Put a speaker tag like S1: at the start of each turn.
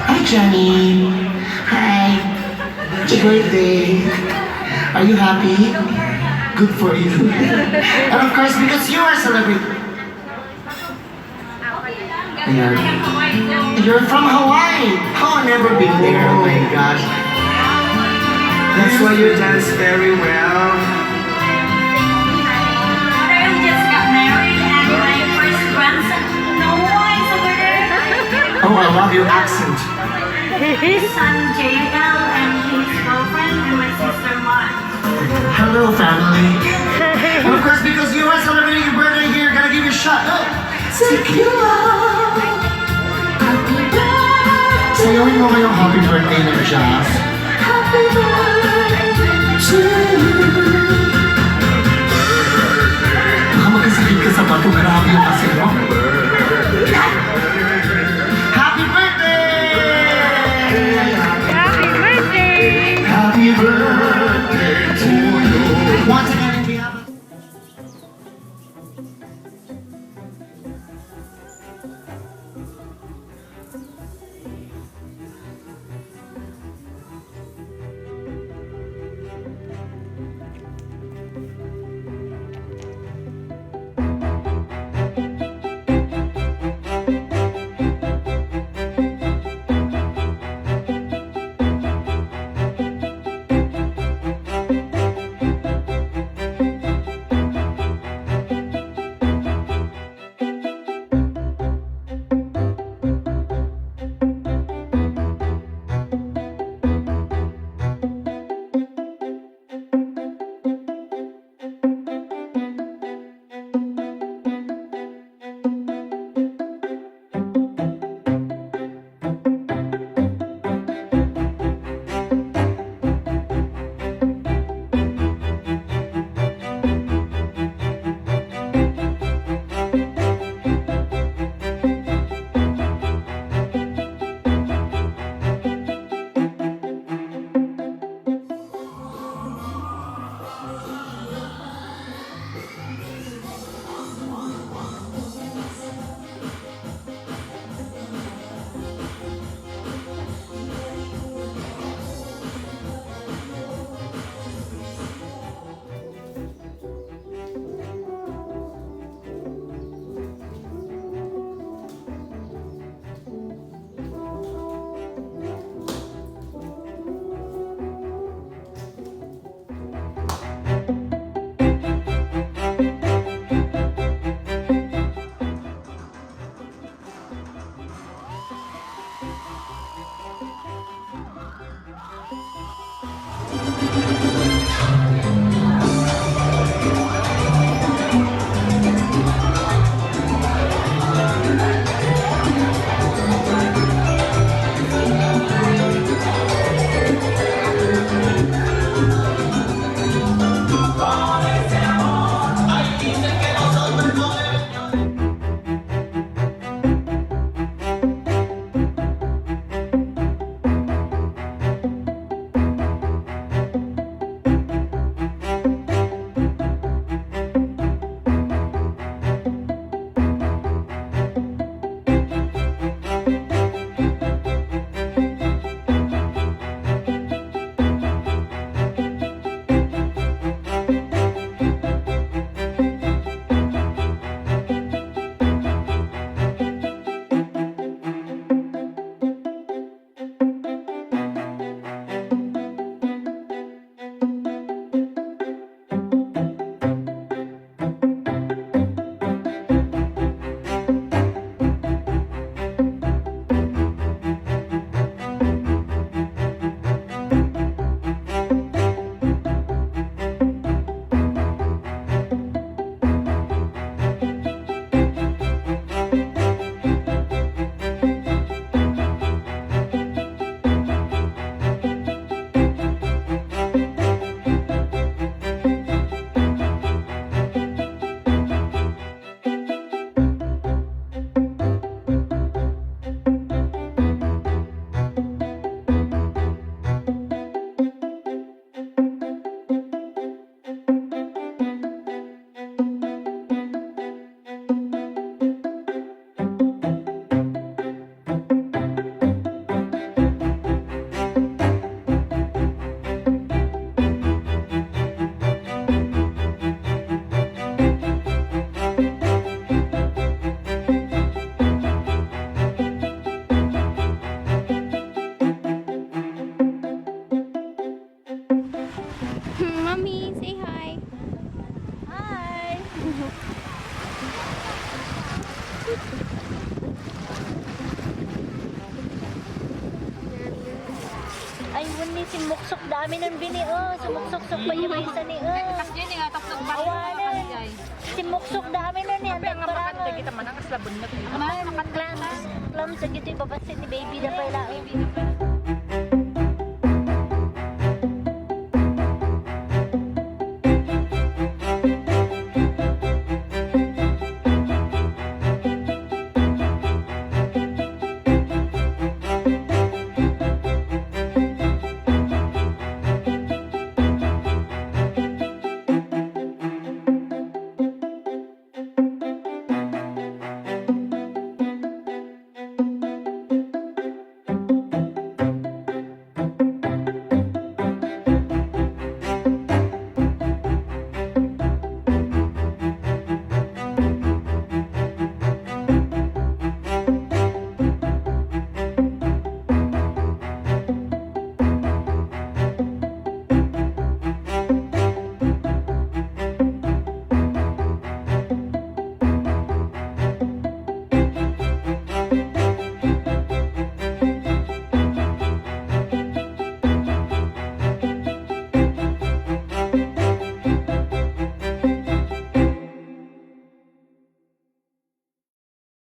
S1: Hi, Jenny. Hi. It's your birthday. Are you happy? Good for you. And of course, because you are celebrating. Ayan. You're from Hawaii. Oh, I've never been there. Oh my gosh.
S2: That's why you dance very well.
S3: I just got married and my first grandson, Noah, is over there.
S1: Oh, I love your accent.
S3: His son JL and his girlfriend and my sister Mark.
S1: Hello, family. And of course, because you are celebrating your birthday here, gotta give you a shot. Oh, tequila. Sayawin mo ngayong happy birthday na Jazz. Happy birthday to you. Baka magkasakit ka sa bato, grabe yung kasi mo. Happy birthday!
S4: Happy birthday!
S1: Happy birthday to you. Once again, in behalf of...
S4: Mommy, say hi.
S3: Hi! Ay, wani si Muksok dami ng bini, oh. Sumuksok-sok pa yung isa ni, oh.
S5: Yan nga, tapos
S3: Awanan. Si Muksok dami na niya.
S5: Kaya nga makanta kita man ang kaslabon na.
S3: Man, clams. Clams, ang gito'y babasit ni baby na pala.